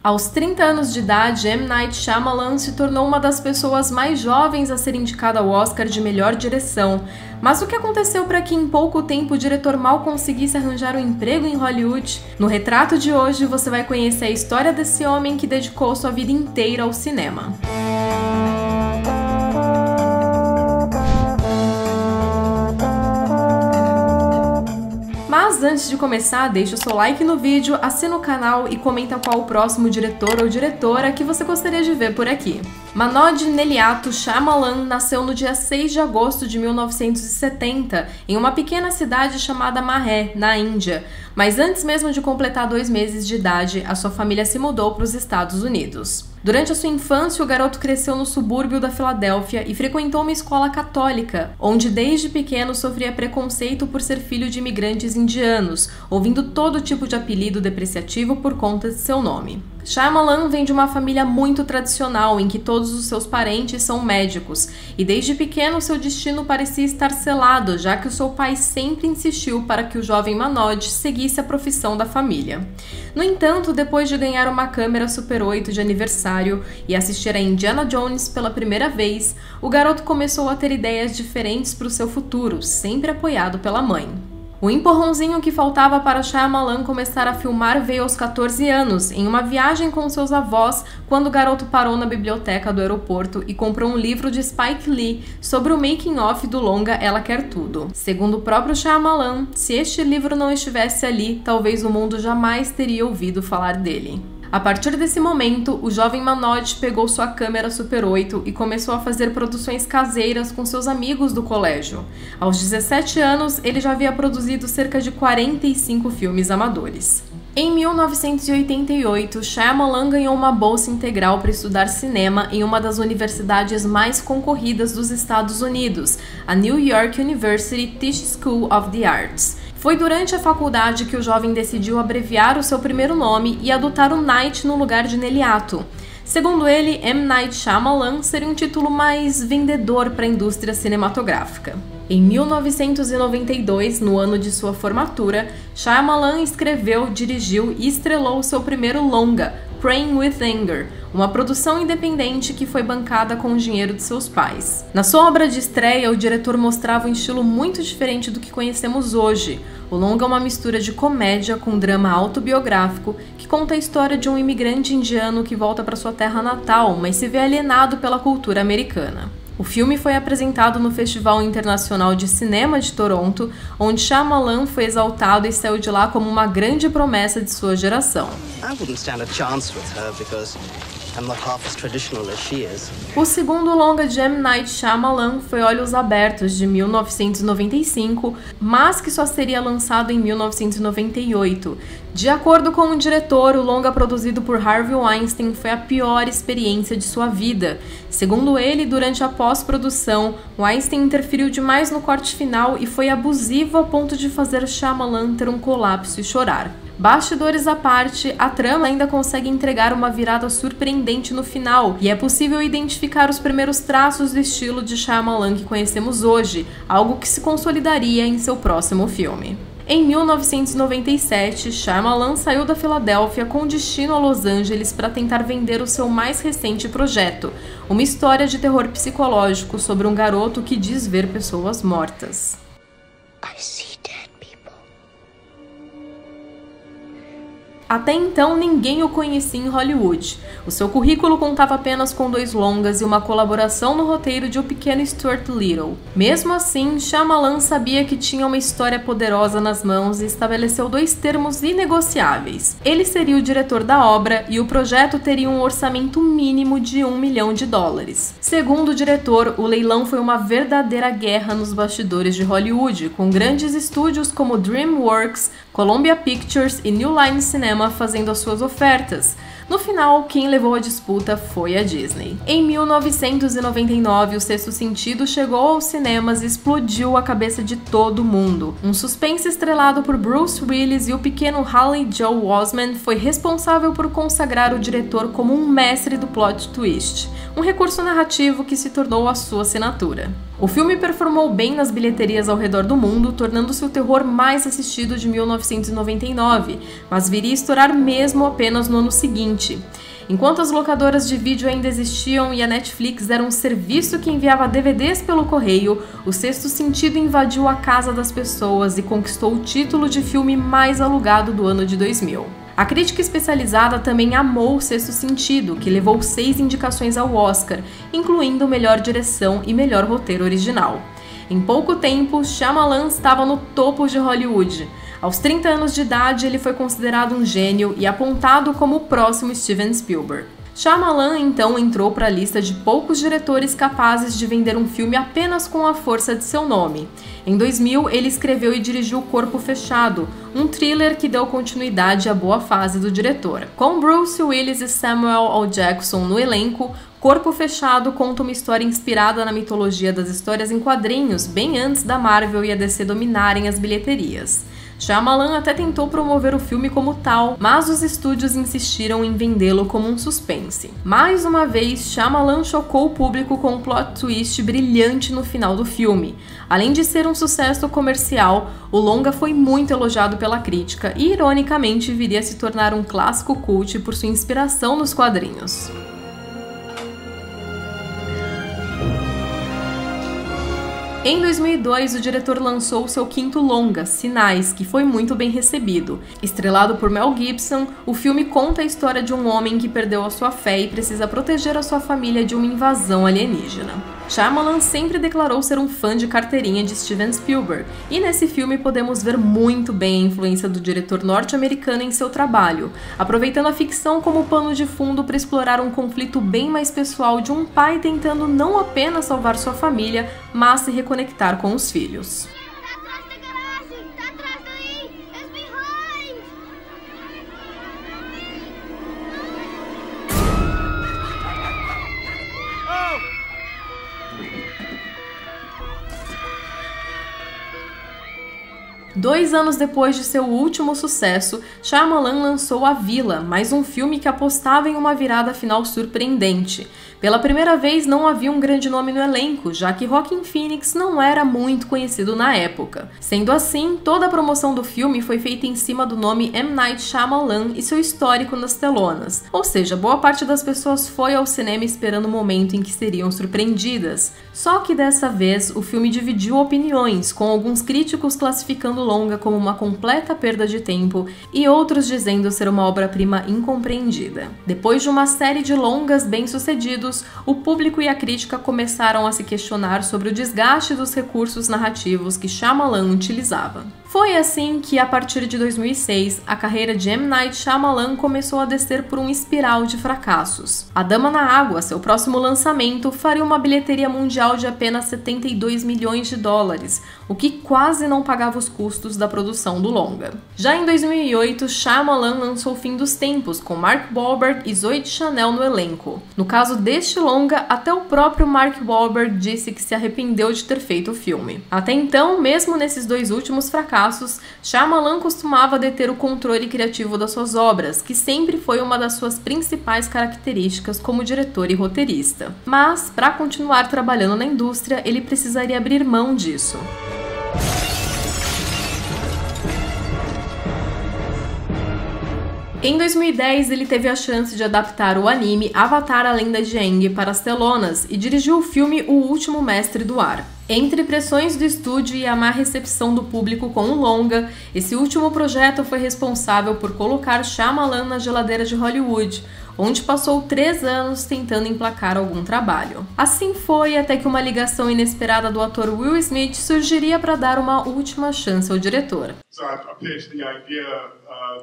Aos 30 anos de idade, M. Night Shyamalan se tornou uma das pessoas mais jovens a ser indicada ao Oscar de melhor direção. Mas o que aconteceu para que em pouco tempo o diretor mal conseguisse arranjar um emprego em Hollywood? No retrato de hoje você vai conhecer a história desse homem que dedicou sua vida inteira ao cinema. Mas antes de começar, deixa o seu like no vídeo, assina o canal e comenta qual o próximo diretor ou diretora que você gostaria de ver por aqui. Manoj Neliato Shyamalan nasceu no dia 6 de agosto de 1970, em uma pequena cidade chamada Mahé, na Índia. Mas antes mesmo de completar 2 meses de idade, a sua família se mudou para os Estados Unidos. Durante a sua infância, o garoto cresceu no subúrbio da Filadélfia e frequentou uma escola católica, onde desde pequeno sofria preconceito por ser filho de imigrantes indianos, ouvindo todo tipo de apelido depreciativo por conta de seu nome. Shyamalan vem de uma família muito tradicional, em que todos os seus parentes são médicos, e desde pequeno seu destino parecia estar selado, já que o seu pai sempre insistiu para que o jovem Manoj seguisse a profissão da família. No entanto, depois de ganhar uma câmera Super 8 de aniversário e assistir a Indiana Jones pela primeira vez, o garoto começou a ter ideias diferentes para o seu futuro, sempre apoiado pela mãe. O empurrãozinho que faltava para Shyamalan começar a filmar veio aos 14 anos, em uma viagem com seus avós, quando o garoto parou na biblioteca do aeroporto e comprou um livro de Spike Lee sobre o making-of do longa Ela Quer Tudo. Segundo o próprio Shyamalan, se este livro não estivesse ali, talvez o mundo jamais teria ouvido falar dele. A partir desse momento, o jovem Manoj pegou sua câmera Super 8 e começou a fazer produções caseiras com seus amigos do colégio. Aos 17 anos, ele já havia produzido cerca de 45 filmes amadores. Em 1988, Shyamalan ganhou uma bolsa integral para estudar cinema em uma das universidades mais concorridas dos Estados Unidos, a New York University Tisch School of the Arts. Foi durante a faculdade que o jovem decidiu abreviar o seu primeiro nome e adotar o Night no lugar de Neliato. Segundo ele, M. Night Shyamalan seria um título mais vendedor para a indústria cinematográfica. Em 1992, no ano de sua formatura, Shyamalan escreveu, dirigiu e estrelou seu primeiro longa, Praying with Anger, uma produção independente que foi bancada com o dinheiro de seus pais. Na sua obra de estreia, o diretor mostrava um estilo muito diferente do que conhecemos hoje. O longa é uma mistura de comédia com drama autobiográfico que conta a história de um imigrante indiano que volta para sua terra natal, mas se vê alienado pela cultura americana. O filme foi apresentado no Festival Internacional de Cinema de Toronto, onde Shyamalan foi exaltado e saiu de lá como uma grande promessa de sua geração. O segundo longa de M. Night Shyamalan foi Olhos Abertos, de 1995, mas que só seria lançado em 1998. De acordo com o diretor, o longa produzido por Harvey Weinstein foi a pior experiência de sua vida. Segundo ele, durante a pós-produção, Weinstein interferiu demais no corte final e foi abusivo ao ponto de fazer Shyamalan ter um colapso e chorar. Bastidores à parte, a trama ainda consegue entregar uma virada surpreendente no final, e é possível identificar os primeiros traços do estilo de Shyamalan que conhecemos hoje, algo que se consolidaria em seu próximo filme. Em 1997, Shyamalan saiu da Filadélfia com destino a Los Angeles para tentar vender o seu mais recente projeto, uma história de terror psicológico sobre um garoto que diz ver pessoas mortas. Até então, ninguém o conhecia em Hollywood. O seu currículo contava apenas com 2 longas e uma colaboração no roteiro de O Pequeno Stuart Little. Mesmo assim, Shyamalan sabia que tinha uma história poderosa nas mãos e estabeleceu 2 termos inegociáveis. Ele seria o diretor da obra e o projeto teria um orçamento mínimo de $1 milhão. Segundo o diretor, o leilão foi uma verdadeira guerra nos bastidores de Hollywood, com grandes estúdios como DreamWorks, Columbia Pictures e New Line Cinema fazendo as suas ofertas. No final, quem levou a disputa foi a Disney. Em 1999, O Sexto Sentido chegou aos cinemas e explodiu a cabeça de todo mundo. Um suspense estrelado por Bruce Willis e o pequeno Haley Joel Osment foi responsável por consagrar o diretor como um mestre do plot twist, um recurso narrativo que se tornou a sua assinatura. O filme performou bem nas bilheterias ao redor do mundo, tornando-se o terror mais assistido de 1999, mas viria a estourar mesmo apenas no ano seguinte. Enquanto as locadoras de vídeo ainda existiam e a Netflix era um serviço que enviava DVDs pelo correio, O Sexto Sentido invadiu a casa das pessoas e conquistou o título de filme mais alugado do ano de 2000. A crítica especializada também amou O Sexto Sentido, que levou 6 indicações ao Oscar, incluindo melhor direção e melhor roteiro original. Em pouco tempo, Shyamalan estava no topo de Hollywood. Aos 30 anos de idade, ele foi considerado um gênio e apontado como o próximo Steven Spielberg. Shyamalan então entrou para a lista de poucos diretores capazes de vender um filme apenas com a força de seu nome. Em 2000, ele escreveu e dirigiu Corpo Fechado, um thriller que deu continuidade à boa fase do diretor. Com Bruce Willis e Samuel L. Jackson no elenco, Corpo Fechado conta uma história inspirada na mitologia das histórias em quadrinhos, bem antes da Marvel e a DC dominarem as bilheterias. Shyamalan até tentou promover o filme como tal, mas os estúdios insistiram em vendê-lo como um suspense. Mais uma vez, Shyamalan chocou o público com um plot twist brilhante no final do filme. Além de ser um sucesso comercial, o longa foi muito elogiado pela crítica e, ironicamente, viria a se tornar um clássico cult por sua inspiração nos quadrinhos. Em 2002, o diretor lançou seu quinto longa, Sinais, que foi muito bem recebido. Estrelado por Mel Gibson, o filme conta a história de um homem que perdeu a sua fé e precisa proteger a sua família de uma invasão alienígena. Shyamalan sempre declarou ser um fã de carteirinha de Steven Spielberg, e nesse filme podemos ver muito bem a influência do diretor norte-americano em seu trabalho, aproveitando a ficção como pano de fundo para explorar um conflito bem mais pessoal de um pai tentando não apenas salvar sua família, mas se reconectar com os filhos. Dois anos depois de seu último sucesso, Shyamalan lançou A Vila, mais um filme que apostava em uma virada final surpreendente. Pela primeira vez não havia um grande nome no elenco, já que Joaquin Phoenix não era muito conhecido na época. Sendo assim, toda a promoção do filme foi feita em cima do nome M. Night Shyamalan e seu histórico nas telonas. Ou seja, boa parte das pessoas foi ao cinema esperando o momento em que seriam surpreendidas. Só que dessa vez, o filme dividiu opiniões, com alguns críticos classificando o longa como uma completa perda de tempo e outros dizendo ser uma obra-prima incompreendida. Depois de uma série de longas bem-sucedidos, o público e a crítica começaram a se questionar sobre o desgaste dos recursos narrativos que Shyamalan utilizava. Foi assim que, a partir de 2006, a carreira de M. Night Shyamalan começou a descer por um espiral de fracassos. A Dama na Água, seu próximo lançamento, faria uma bilheteria mundial de apenas 72 milhões de dólares, o que quase não pagava os custos da produção do longa. Já em 2008, Shyamalan lançou Fim dos Tempos, com Mark Wahlberg e Zooey Deschanel no elenco. No caso deste longa, até o próprio Mark Wahlberg disse que se arrependeu de ter feito o filme. Até então, mesmo nesses dois últimos fracassos, Shyamalan costumava deter o controle criativo das suas obras, que sempre foi uma das suas principais características como diretor e roteirista. Mas, para continuar trabalhando na indústria, ele precisaria abrir mão disso. Em 2010, ele teve a chance de adaptar o anime Avatar: A Lenda de Aang para as telonas e dirigiu o filme O Último Mestre do Ar. Entre pressões do estúdio e a má recepção do público com o longa, esse último projeto foi responsável por colocar Shyamalan na geladeira de Hollywood, onde passou 3 anos tentando emplacar algum trabalho. Assim foi até que uma ligação inesperada do ator Will Smith surgiria para dar uma última chance ao diretor. So I pitched the idea,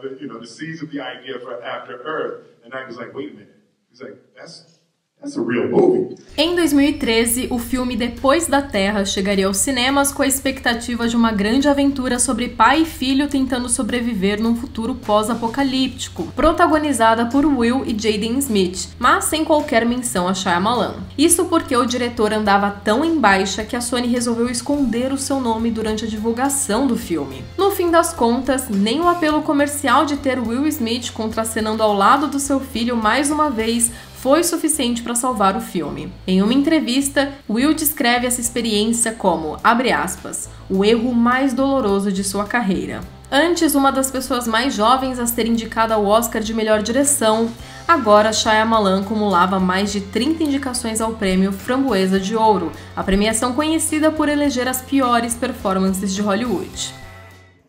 the seeds of the idea for After Earth, and I was like, wait a minute. He's like, that's a real movie. Em 2013, o filme Depois da Terra chegaria aos cinemas com a expectativa de uma grande aventura sobre pai e filho tentando sobreviver num futuro pós-apocalíptico, protagonizada por Will e Jaden Smith, mas sem qualquer menção a Shyamalan. Isso porque o diretor andava tão em baixa que a Sony resolveu esconder o seu nome durante a divulgação do filme. No fim das contas, nem o apelo comercial de ter Will Smith contracenando ao lado do seu filho mais uma vez foi suficiente para salvar o filme. Em uma entrevista, Will descreve essa experiência como, abre aspas, o erro mais doloroso de sua carreira. Antes uma das pessoas mais jovens a ser indicada ao Oscar de melhor direção, Agora, Shyamalan acumulava mais de 30 indicações ao prêmio Framboesa de Ouro, a premiação conhecida por eleger as piores performances de Hollywood.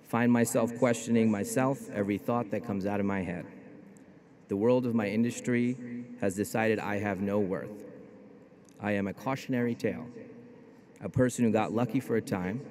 Find myself questioning myself, every thought that comes out of my head. The world of my industry has decided I have no worth. I am a cautionary tale, a person who got lucky for a time,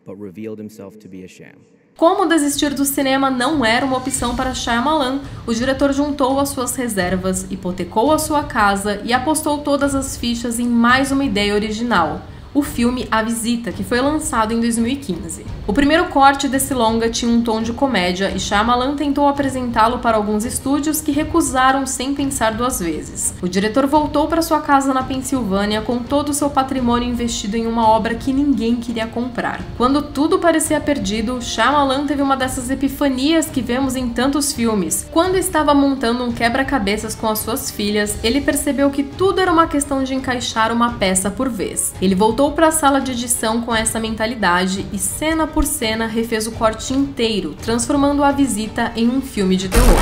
but revealed himself to be a sham. Como desistir do cinema não era uma opção para Shyamalan, o diretor juntou as suas reservas, hipotecou a sua casa e apostou todas as fichas em mais uma ideia original: o filme A Visita, que foi lançado em 2015. O primeiro corte desse longa tinha um tom de comédia e Shyamalan tentou apresentá-lo para alguns estúdios que recusaram sem pensar duas vezes. O diretor voltou para sua casa na Pensilvânia com todo o seu patrimônio investido em uma obra que ninguém queria comprar. Quando tudo parecia perdido, Shyamalan teve uma dessas epifanias que vemos em tantos filmes. Quando estava montando um quebra-cabeças com as suas filhas, ele percebeu que tudo era uma questão de encaixar uma peça por vez. Ele voltou para a sala de edição com essa mentalidade e, cena por cena, refez o corte inteiro, transformando A Visita em um filme de terror.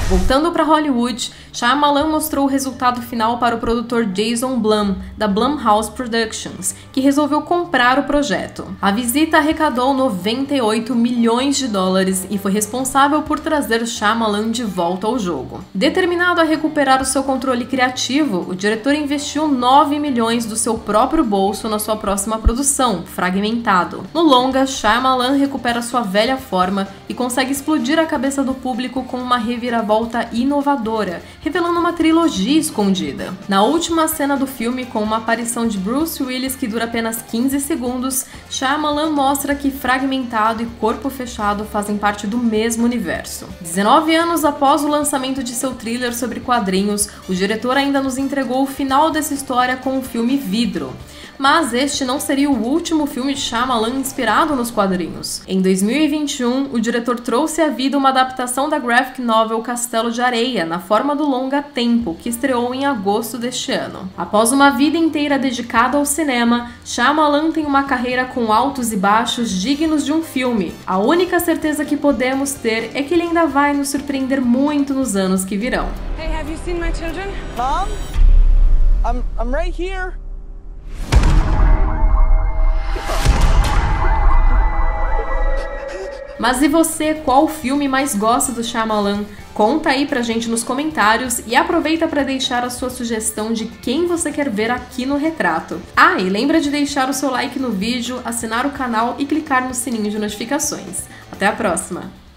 Voltando para Hollywood, Shyamalan mostrou o resultado final para o produtor Jason Blum, da Blumhouse Productions, que resolveu comprar o projeto. A Visita arrecadou 98 milhões de dólares e foi responsável por trazer Shyamalan de volta ao jogo. Determinado a recuperar o seu controle criativo, o diretor investiu 9 milhões do seu próprio bolso na sua próxima produção, Fragmentado. No longa, Shyamalan recupera sua velha forma e consegue explodir a cabeça do público com uma reviravolta inovadora, revelando uma trilogia escondida. Na última cena do filme, com uma aparição de Bruce Willis que dura apenas 15 segundos, Shyamalan mostra que Fragmentado e Corpo Fechado fazem parte do mesmo universo. 19 anos após o lançamento de seu thriller sobre quadrinhos, o diretor ainda nos entregou o final dessa história com o filme Vidro. Mas este não seria o último filme de Shyamalan inspirado nos quadrinhos. Em 2021, o diretor trouxe à vida uma adaptação da graphic novel Castelo de Areia, na forma do longa Tempo, que estreou em agosto deste ano. Após uma vida inteira dedicada ao cinema, Shyamalan tem uma carreira com altos e baixos dignos de um filme. A única certeza que podemos ter é que ele ainda vai nos surpreender muito nos anos que virão. Hey, have you seen my children? Mom? I'm right here. Mas e você, qual filme mais gosta do Shyamalan? Conta aí pra gente nos comentários e aproveita para deixar a sua sugestão de quem você quer ver aqui no Retrato. Ah, e lembra de deixar o seu like no vídeo, assinar o canal e clicar no sininho de notificações. Até a próxima!